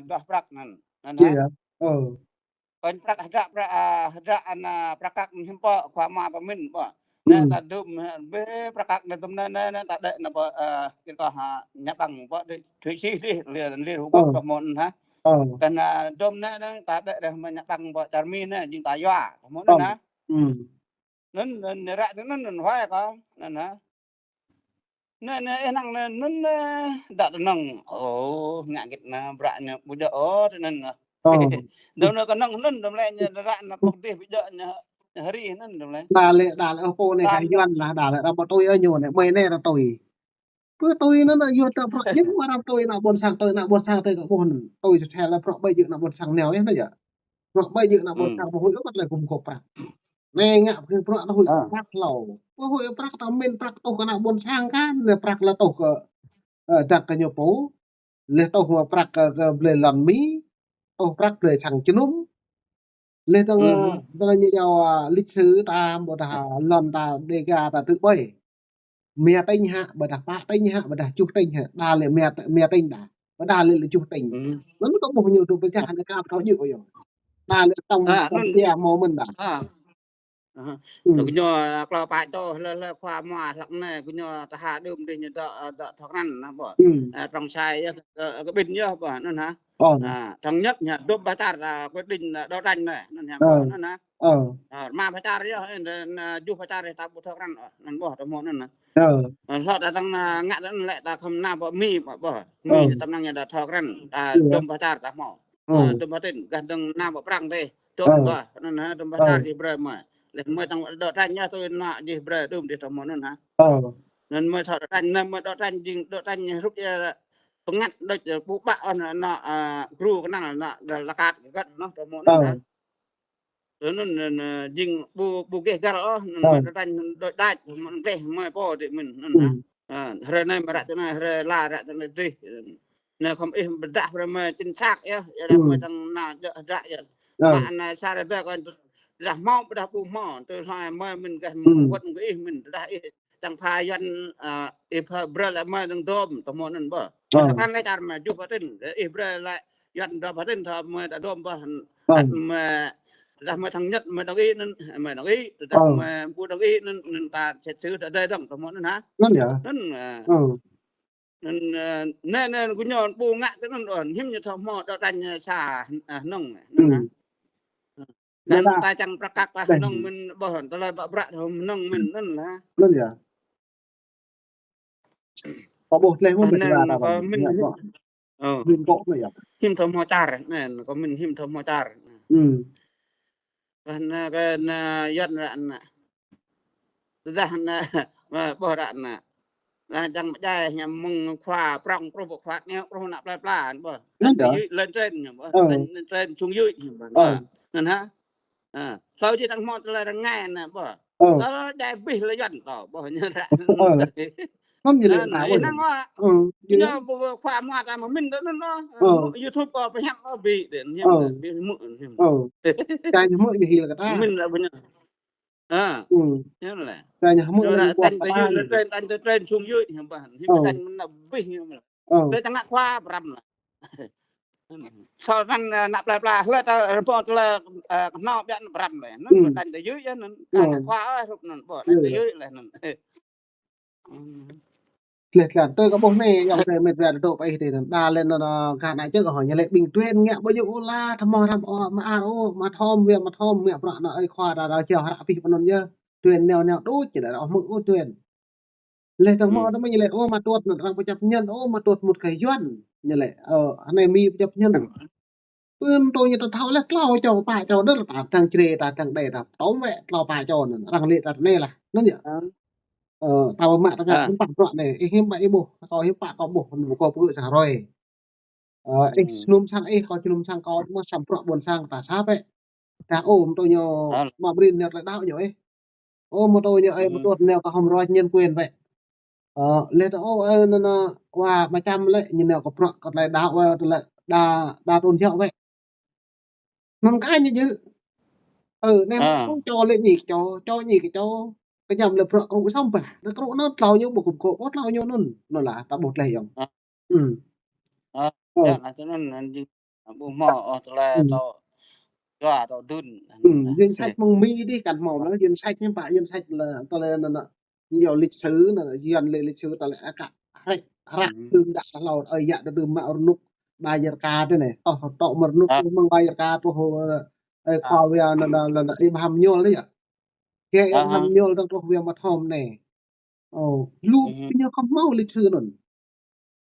doh prak nan Iya ha. ya? Kon prak hada prakak himpo kwa ma pamin bo. Na Ừm, ta dum be prakak na tum na ta de na bo kita ha nyabang bo de thủy sĩ đi liền liền ờ, hubok to mon ha. ờ, Kan dom na ta de dah menyabang bo charmin na jing ta ya mon ờ, na. ừm, Nun ra nun hoài ka nan ha. Na enang na nun da nang oh ngakit na braknya budak oh nan ờ, đâu nó có nang nun dom le nya ra na pok de budak nya hari nan dom le đà lệ ô này tam cái dah doan là đà lệ ra bọn tôi ở nhiều này mày này là tôi nó là nhiều tập rồi nhưng mà làm tôi là buồn sang tôi có buồn tôi sẽ là pro bây giờ là buồn sang nghèo ấy đấy ạ pro bây giờ là buồn sang hmm mà hồi lúc là cùng cột bạc nghe ngạ cái pro nó hồi ah bạc lẩu có hồi bạc tao men bạc tôi cái nào buồn sang kan là bạc là tôi chặt cái nhiều phố le tôi mà bạc le lần mí tôi bạc le thằng chân núm le tao như nhau lịch sử ta một lần ta đề ga ta tự bay mẹ tinh hạ bà đã ba tinh hạ bà đã chú tinh hạ đà lệ mẹ tinh đã bà đà lệ là chú tinh hmm nó có một nhiều tụ bây giờ hắn cao nó dữ rồi đà lệ tông tông nun xe mò mình đã ah aha to ừ kunyo klo pa to le kwa ma lak ne kunyo ta ha dum de nya da thokran na bo ừ trong sai cái bin nhá bo nan ha còn thằng nhất nhà đốm ba tar là quyết định là đấu tranh này nên nhà ờ bỏ nó nè ờ mà phải tar chứ nên du phải tar thì ta buộc thằng nên bỏ tao muốn nè ờ họ đã đang ngã đã lại ta không nào bỏ bỏ ờ mi tao đang nhà đã thằng ừ đốm phải tar ta mỏ ừ đốm phải tin gần đang nào bỏ prang đây ờ trộn bỏ nên đốm phải ờ tar đi bơi mà lên mới thằng đấu tranh nhá tôi nọ đi bơi đốm đi tao muốn nè ờ nên mới thằng đấu tranh nên mới đấu tranh rút ra pengat doj bubak na gru kenal na lakat kan no tomono ờ na nun jing bu ge gar oh ờ ma tan do daj mon teh ma po de min nun ừ ha hre na marat na hre la ra na ti na kom bedah ma cin sak ya ya dah ma ừ tang na ja ya ờ ma na sare da kan dah mau dah bu mau tu sai ma min kan ừ wat ge min dah tang pha yan pa bra la ma dang dom tomono ba ờ ma kan la tar ma ju patin bra la yan da patin tha ma da dom ba ờ at ma dah ma thằng nhất mà đồng ý nên mà đồng ý ờ dah mà bu đồng ý nên ta sẽ xử ở đây đồng tao muốn hả nó nhở nên ờ nên nên cũng nhon bu ngã cái nó hiếm như thằng mò đó đánh xà nông ừ nên hả nên kan là ta chẳng prakak lah đây nông mình bảo hẳn ta lại bảo bạ nông mình nên là nó nhở có bột lên không biết là nên tao có bằng mình nhẹ vợ ờ viên bộ này à hiểm thầm hoa char này có mình hiểm thầm hoa char ừ cái dân ra bảo đạn chẳng chạy nhà mừng khoa prong pro bộ khoa neo pro nạp lại plan bờ nó đánh từ nhở dưới lên trên nhỉ bờ ờ lên trên xuống dưới ờ bờ nên ha sau khi thằng mòn lại đang nghe nè bờ ờ nó chạy bị lấy dần tỏ bờ như vậy ờ không như lệ nào này vậy năng quá ừ như cứ thế nhớ bộ khoa mà mà mình đó nó ờ YouTube có phải nó bị để ờ nhầm bị mượn ờ cái nhà mới gì là cái ta mình là bây giờ ừ nhớ là cái nhà mới nó là gì đã qua đánh cái tới ta dưới lên trên đánh tới trên xuống dưới nhưng mà nhưng ờ mà đánh nó bị nhưng mà ờ đây chẳng hạn khoa rầm là sauนั้นนับปลาแล้วแต่พอแล้วนอกยันรำเลยนั่นมันดันแต่ยื้อนั่นừการคว้าทุกนั่นบ่ดันแต่ยื้อเลยนั่น liệt là tôi có bố này dòng thời mệt về độ bay thì đa lên nó cả này trước hỏi nhà lệ bình tuyên nghe bao nhiêu la thầm mò mà ô mà thom việc mà thom mẹ bạn nó ai khoa đã chiều hạ phi bọn nó nhớ tuyên nèo nèo đốt chỉ để nó mượn ô tuyên lệ thằng mò nó mới lệ ô mà tuột nó đang chấp nhân ô mà tuột một cái doan như lệ anh này mi chấp nhân tôi như tôi thao lét lao cho bà cho đất là thằng chê ta thằng đầy là tóm mẹ lao bà cho nó rằng liệt đặt nê là nó nhở tao mẹ tao gặp những bạn đoạn này hiếm bậy bố có hiếm bạn có bố một cô phụ giả rồi nôm sang có nôm sang có mà sắm đoạn buồn sang tả sáp ấy ta ôm tôi nhờ mà bên nhật lại đạo nhở ấy ôm mà tôi nhờ ấy một tuột nèo có hòm roi nhân quyền vậy lên ô nó qua mà chăm lại nhìn nèo có đoạn còn lại đạo lại đa đa tôn theo vậy nó cái như chứ nèo không cho lên nhỉ cho nhỉ cái nhầm là pro cũng xong phải nó lao nhau một cục cột lao nhau nó là ta bột lầy không ừ ya na chunan anjing bu mo tla Ừm, to ya to dun nan na danh sách mong mi đi cản mồm nó danh sách nhưng bạn danh sách là ta lên là nhiều lịch sử là duyên lên lịch sử ta lại cả hay rạc đừng đặt là ở dạ đừng mạo nút bayar card đây này tao mà nút ah mang bayar card tuh ah khoa về là im ham nhol đấy ạ cái im ham ah nhol trong tuh về mà thom này lu punya không mau lịch sử nun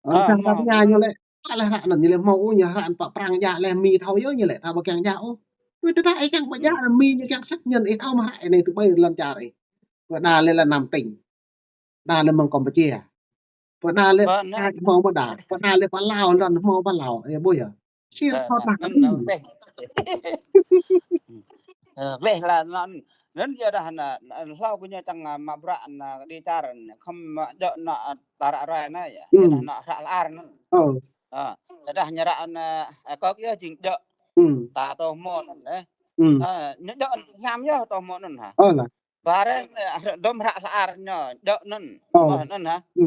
ah chẳng mo tapi nyanyi le ala rak nan nyele mau nya rak pak perang ja le mi thau yo nyele ta ba kyang ja o tu ta ai kyang ba ja mi như kyang sắc nhân ai thau mà hại này tụi bay lần trả đấy và đà lên là Nam tỉnh đà lên bằng Campuchia và đà lên ba na ai mau mà đà và đà lên pa Lào lần mau pa Lào ai bôi à xuyên thao bạc nan đi na beh beh la nan ya dah na lau punya tang mabra na di taran kham do na tara ra na ya ừ ya dah na ra ar na ờ dah nyara na ko kia jing do ừ ta to mo na ừ nhớ do ngam yo to mo nun ha là bareng dom ra ar nyo do nun ờ ba nun ha ừ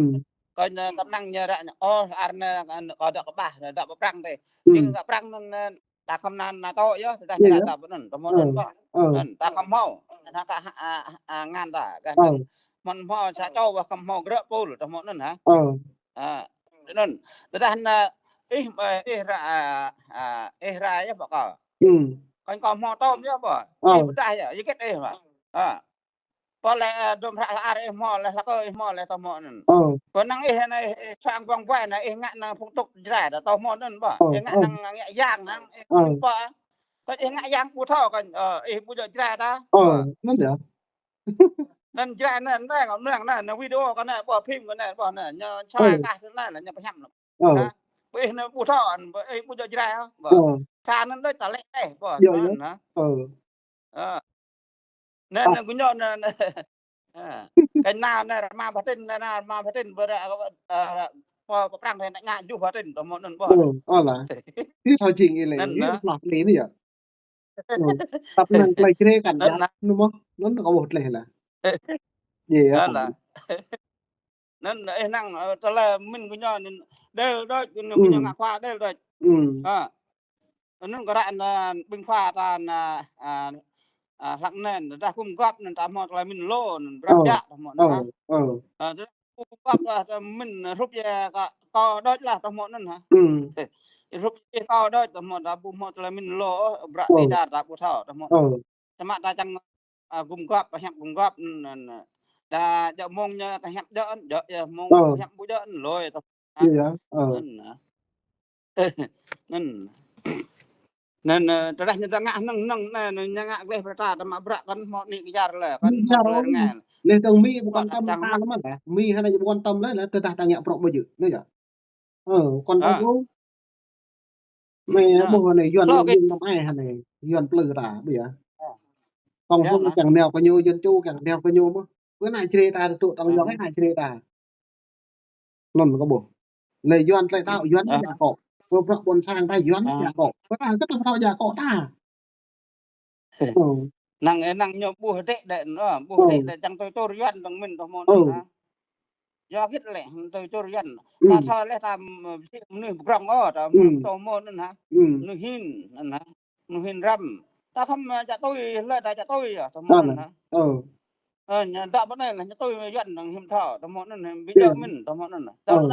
coi tấm năng nhờ ra ô ăn có được ba được có prang thế ừ nhưng gặp prang nên ta không nan là to chứ ta gì chỉ là đó ta vẫn tao muốn ờ nên có ờ nên ta không mau ta ta ngàn ta cái ờ nên mình mau sẽ cho và không mau gỡ pol tao muốn nên hả ờ à nên ta đang ra á bà ừ con mau tôm chứ bà ờ ít đây à cái đây mà à pole dom ra are mo le la ko mo le to mo nun ờ ko nang na chang bang wa na ngak nang phung tuk jra da to mo nun ba ờ ngak ờ nang ngak yang nang ờ him pa ko ngak yang pu tho kan bu jo jra da ờ ba nó được nan jra na na ngam nang na video kan na ba phim kan na ba na nya ờ chai ka na la nya pa ham ờ na bu na pu tho an bu jo jra ba ờ cha nan doi ta le ba Yo yo. nan na Ờ. nên À, là cũng nhon cái nào này mà phát triển này nào mà phát triển vừa có prang này ngại du phát triển tầm một lần ừ, bữa là. Cái thời trình này là nên cái nó lọt lý này à. Ừ. Tập năng play chơi cảnh nên giác là đúng không? Nó có một lệ là gì á nên phải. là nên là năng cho là mình cũng nhon đều đôi cũng Ừ. nhon ngã qua đều đôi Ừ. à nên có đại là bình pha ta lặng nền ta cung cấp nên ta một là mình lô Ờ. rất dạ một Ờ. nữa ha Ờ. cung cấp mình rút về có đôi là một nữa hả Ừ. rút về có đôi một là mình lô bạc Ờ. đi đa đã bút thọ một Ờ. mà ta chẳng cung cấp hẹp cung cấp đã đỡ mong nha ta hẹp đỡ mong Ờ. hẹp bút đỡ lôi Gì ha á. Ờ. nên nên nên ta đang nhận ngã nâng nâng này ngã về phải ta mà bạc con một nị cái jar là con Mình một ra là đó nghe lên tầng mi một có con tâm chẳng ta mắc lắm à. Mi hay là một con tâm đấy là tôi đang nhận prok bao nhiêu nữa vậy. Con tâm à luôn. Mẹ à bố này dọn lo cái dọn năm ai hả này dọn plừ đã bây giờ. Còn nhớ không mà chẳng nào có nhiêu dân chu chẳng nào có nhiêu mà bữa nay chơi ta tụ tao gió cái này chơi ta lần có bộ lấy doan lại tao doan cái nhà cọ vừa bọc bồn sang tay doan nhà cọ có ta cái tao thao nhà cọ ta ừ năng nhớ bùa tệ đệ nữa bùa tệ ừ để chẳng tôi duyên bằng mình tao muốn ừ hả do cái lẽ tôi duyên ừ ta thôi lấy ta nửa rong ở ta ừ tao muốn hả ừ nửa hin hả nửa hin râm ta không cho tôi lấy ta cho tôi à tao ta này muốn hả ừ nhà ta bữa nay là cho tôi duyên bằng hiểm thọ tao muốn bây giờ tiền mình tao muốn ta bữa ừ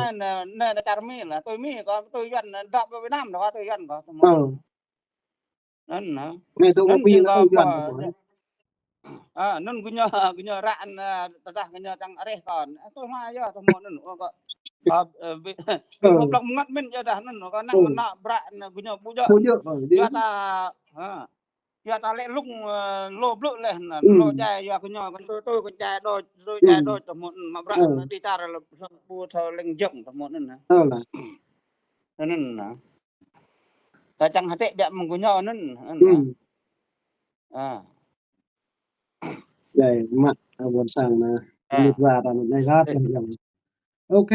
nay là chả mi là tôi mi có tôi duyên đọc Việt Nam đó tôi duyên có tao muốn ừ nên hả này tôi mà nên pi chừng nó có tôi doan được rồi nun gunya raan tatah gunya tang areh kon to ma ya to mo nun ko bi mo ừ blok ngat min ya dah nun ko nang ừ na bra gunya buja bố nhớ ở gì ya ta ha ya ta le lung lo blu le ừ lo jai ya gunya kon tôi kon ừ jai do to mo ma bra ừ đi tar la bu tho leng jong to mo nun là nun ta chang hate dia mong gunya nun ừ à vậy mặt buồn sang là à mịt vào là này gắt ok